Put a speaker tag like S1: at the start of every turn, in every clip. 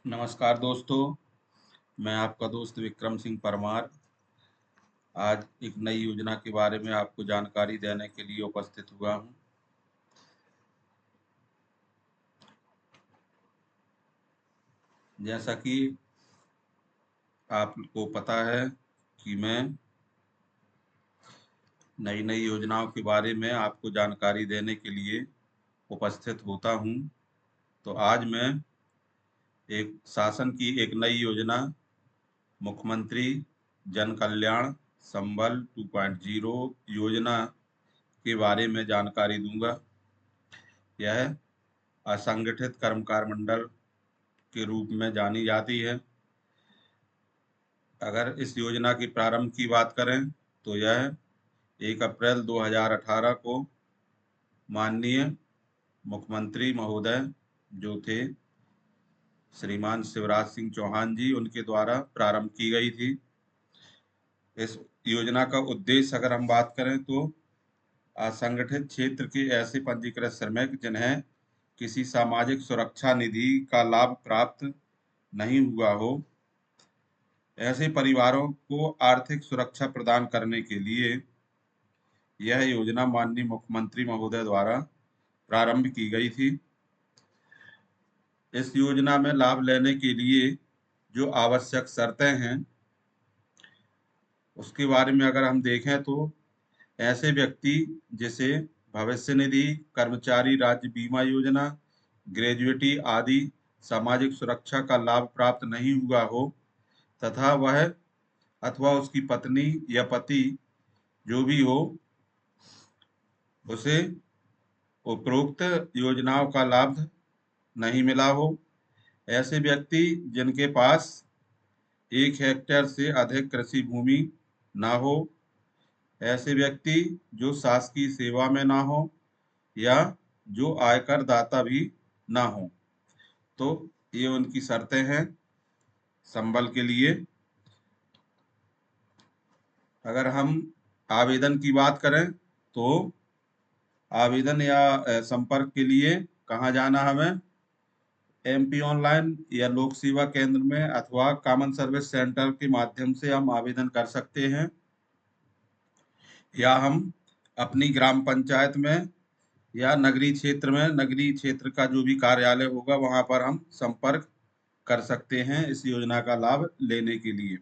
S1: नमस्कार दोस्तों, मैं आपका दोस्त विक्रम सिंह परमार आज एक नई योजना के बारे में आपको जानकारी देने के लिए उपस्थित हुआ हूं। जैसा कि आपको पता है कि मैं नई नई योजनाओं के बारे में आपको जानकारी देने के लिए उपस्थित होता हूं। तो आज मैं एक शासन की एक नई योजना मुख्यमंत्री जन कल्याण संबल 2.0 योजना के बारे में जानकारी दूंगा। यह असंगठित कर्मकार मंडल के रूप में जानी जाती है। अगर इस योजना की प्रारंभ की बात करें तो यह 1 अप्रैल 2018 को माननीय मुख्यमंत्री महोदय जो थे श्रीमान शिवराज सिंह चौहान जी, उनके द्वारा प्रारंभ की गई थी। इस योजना का उद्देश्य अगर हम बात करें तो असंगठित क्षेत्र के ऐसे पंजीकृत श्रमिक जिन्हें किसी सामाजिक सुरक्षा निधि का लाभ प्राप्त नहीं हुआ हो, ऐसे परिवारों को आर्थिक सुरक्षा प्रदान करने के लिए यह योजना माननीय मुख्यमंत्री महोदय द्वारा प्रारंभ की गई थी। इस योजना में लाभ लेने के लिए जो आवश्यक शर्तें हैं उसके बारे में अगर हम देखें तो ऐसे व्यक्ति जिसे भविष्य निधि, कर्मचारी राज्य बीमा योजना, ग्रेजुएटी आदि सामाजिक सुरक्षा का लाभ प्राप्त नहीं हुआ हो तथा वह अथवा उसकी पत्नी या पति जो भी हो उसे उपरोक्त योजनाओं का लाभ नहीं मिला हो, ऐसे व्यक्ति जिनके पास 1 हेक्टेयर से अधिक कृषि भूमि ना हो, ऐसे व्यक्ति जो शासकीय सेवा में ना हो या जो आयकर दाता भी ना हो, तो ये उनकी शर्तें हैं संबल के लिए। अगर हम आवेदन की बात करें तो आवेदन या संपर्क के लिए कहाँ जाना हमें? एमपी ऑनलाइन या लोक सेवा केंद्र में अथवा कॉमन सर्विस सेंटर के माध्यम से हम आवेदन कर सकते हैं, या हम अपनी ग्राम पंचायत में या नगरीय क्षेत्र में, नगरीय क्षेत्र का जो भी कार्यालय होगा वहां पर हम संपर्क कर सकते हैं इस योजना का लाभ लेने के लिए।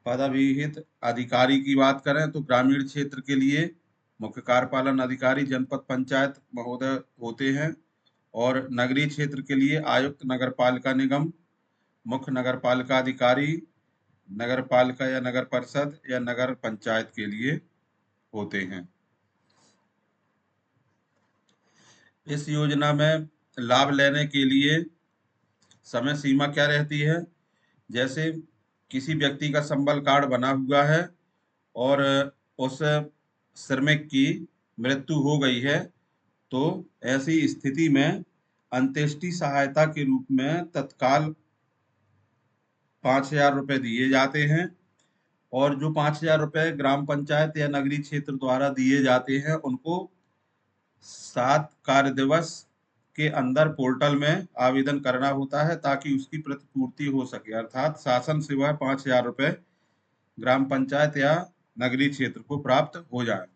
S1: पदविहित अधिकारी की बात करें तो ग्रामीण क्षेत्र के लिए मुख्य कार्यपालन अधिकारी जनपद पंचायत महोदय होते हैं और नगरीय क्षेत्र के लिए आयुक्त नगर पालिका निगम, मुख्य नगर पालिका अधिकारी, नगर पालिका या नगर परिषद या नगर पंचायत के लिए होते हैं। इस योजना में लाभ लेने के लिए समय सीमा क्या रहती है? जैसे किसी व्यक्ति का संबल कार्ड बना हुआ है और उस श्रमिक की मृत्यु हो गई है, तो ऐसी स्थिति में अंत्येष्टि सहायता के रूप में तत्काल 5,000 रुपये दिए जाते हैं और जो 5,000 रुपये ग्राम पंचायत या नगरीय क्षेत्र द्वारा दिए जाते हैं उनको 7 कार्य दिवस के अंदर पोर्टल में आवेदन करना होता है ताकि उसकी प्रतिपूर्ति हो सके, अर्थात शासन से वह 5,000 रुपये ग्राम पंचायत या नगरीय क्षेत्र को प्राप्त हो जाए।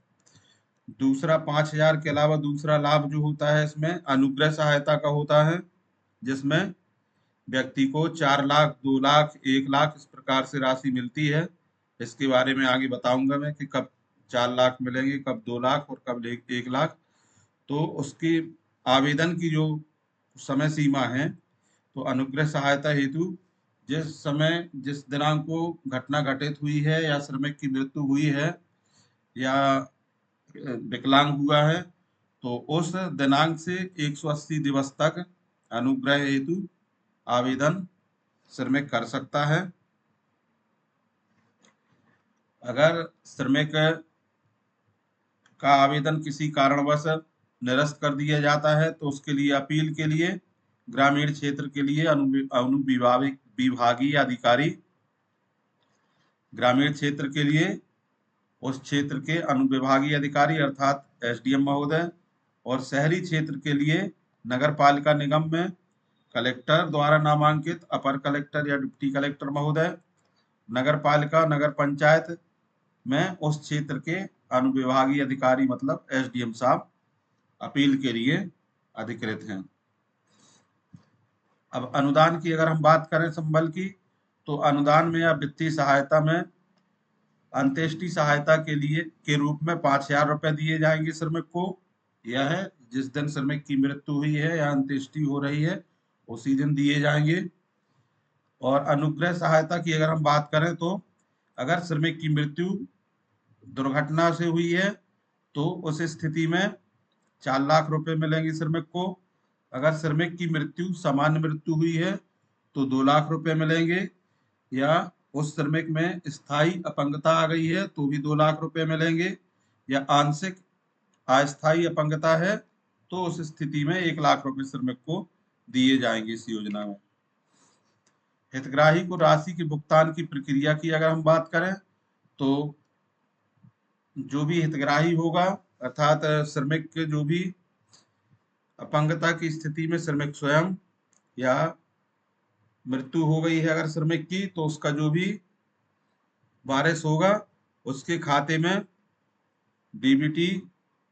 S1: दूसरा 5,000 के अलावा दूसरा लाभ जो होता है इसमें अनुग्रह सहायता का होता है, जिसमें व्यक्ति को 4 लाख, 2 लाख, 1 लाख इस प्रकार से राशि मिलती है। इसके बारे में आगे बताऊंगा मैं कि कब 4 लाख मिलेंगे, कब 2 लाख और कब 1 लाख। तो उसकी आवेदन की जो समय सीमा है, तो अनुग्रह सहायता हेतु जिस समय, जिस दिनांक को घटना घटित हुई है या श्रमिक की मृत्यु हुई है या विकलांग हुआ है, तो उस दिनांक से 180 दिवस तक अनुग्रह हेतु आवेदन श्रमिक कर सकता है। अगर श्रमिक का आवेदन किसी कारणवश निरस्त कर दिया जाता है तो उसके लिए अपील के लिए ग्रामीण क्षेत्र के लिए अनुविभागीय अधिकारी, ग्रामीण क्षेत्र के लिए उस क्षेत्र के अनुविभागीय अधिकारी अर्थात एसडीएम महोदय, और शहरी क्षेत्र के लिए नगर पालिका निगम में कलेक्टर द्वारा नामांकित अपर कलेक्टर या डिप्टी कलेक्टर महोदय, नगर पालिका नगर पंचायत में उस क्षेत्र के अनुविभागीय अधिकारी मतलब एसडीएम साहब अपील के लिए अधिकृत हैं। अब अनुदान की अगर हम बात करें संबल की, तो अनुदान में या वित्तीय सहायता में अंत्येष्टि सहायता के लिए के रूप में 5,000 रुपए दिए जाएंगे श्रमिक को। यह है जिस दिन श्रमिक की मृत्यु हुई है या अंत्येष्टि हो रही है उसी दिन दिए जाएंगे। और अनुग्रह सहायता की अगर हम बात करें तो अगर श्रमिक की मृत्यु दुर्घटना से हुई है तो उस स्थिति में 4 लाख रुपए मिलेंगे श्रमिक को। अगर श्रमिक की मृत्यु सामान्य मृत्यु हुई है तो 2 लाख रुपए मिलेंगे, या उस श्रमिक में स्थायी अपंगता आ गई है तो भी 2 लाख रुपए मिलेंगे, या आंशिक अस्थायी अपंगता है तो उस स्थिति में 1 लाख रुपए श्रमिक को दिए जाएंगे इस योजना में। हितग्राही को राशि के भुगतान की प्रक्रिया की अगर हम बात करें तो जो भी हितग्राही होगा अर्थात श्रमिक के जो भी अपंगता की स्थिति में श्रमिक स्वयं या मृत्यु हो गई है अगर श्रमिक की, तो उसका जो भी वारिस होगा उसके खाते में डीबीटी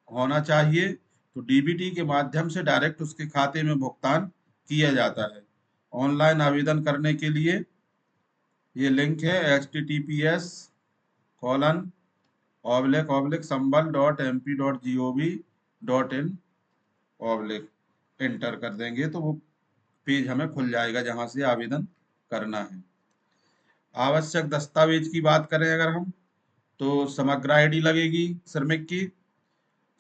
S1: होना चाहिए। तो डीबीटी के माध्यम से डायरेक्ट उसके खाते में भुगतान किया जाता है। ऑनलाइन आवेदन करने के लिए ये लिंक है https://sambal.mp.gov.in/ एंटर कर देंगे तो वो पेज हमें खुल जाएगा जहां से आवेदन करना है। आवश्यक दस्तावेज की बात करें अगर हम, तो समग्र आईडी लगेगी श्रमिक की।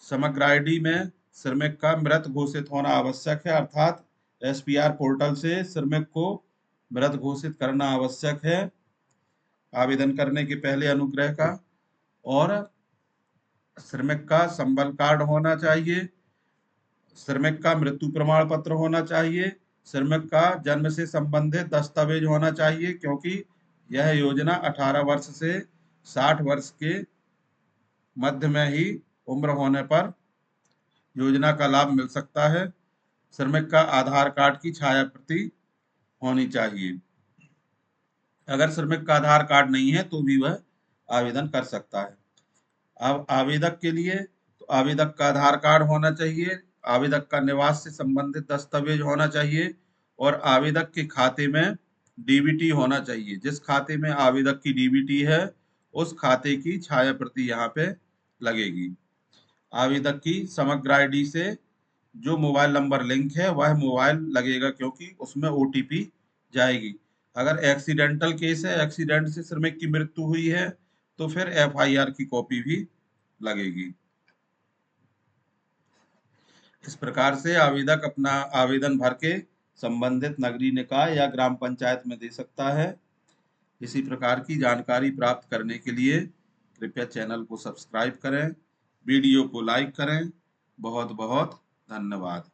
S1: समग्र आईडी में श्रमिक का मृत घोषित होना आवश्यक है, अर्थात एसपीआर पोर्टल से श्रमिक को मृत घोषित करना आवश्यक है आवेदन करने के पहले अनुग्रह का। और श्रमिक का संबल कार्ड होना चाहिए, श्रमिक का मृत्यु प्रमाण पत्र होना चाहिए, श्रमिक का जन्म से संबंधित दस्तावेज होना चाहिए, क्योंकि यह योजना 18 वर्ष से 60 वर्ष के मध्य में ही उम्र होने पर योजना का लाभ मिल सकता है। श्रमिक का आधार कार्ड की छाया प्रति होनी चाहिए। अगर श्रमिक का आधार कार्ड नहीं है तो भी वह आवेदन कर सकता है। अब आवेदक के लिए, तो आवेदक का आधार कार्ड होना चाहिए, आवेदक का निवास से संबंधित दस्तावेज होना चाहिए, और आवेदक के खाते में डीबीटी होना चाहिए। जिस खाते में आवेदक की डीबीटी है उस खाते की छाया प्रति यहाँ पे लगेगी। आवेदक की समग्र आईडी से जो मोबाइल नंबर लिंक है वह मोबाइल लगेगा, क्योंकि उसमें ओटीपी जाएगी। अगर एक्सीडेंटल केस है, एक्सीडेंट से श्रमिक की मृत्यु हुई है, तो फिर एफआईआर की कॉपी भी लगेगी। इस प्रकार से आवेदक अपना आवेदन भर के संबंधित नगरीय निकाय या ग्राम पंचायत में दे सकता है। इसी प्रकार की जानकारी प्राप्त करने के लिए कृपया चैनल को सब्सक्राइब करें, वीडियो को लाइक करें। बहुत बहुत धन्यवाद।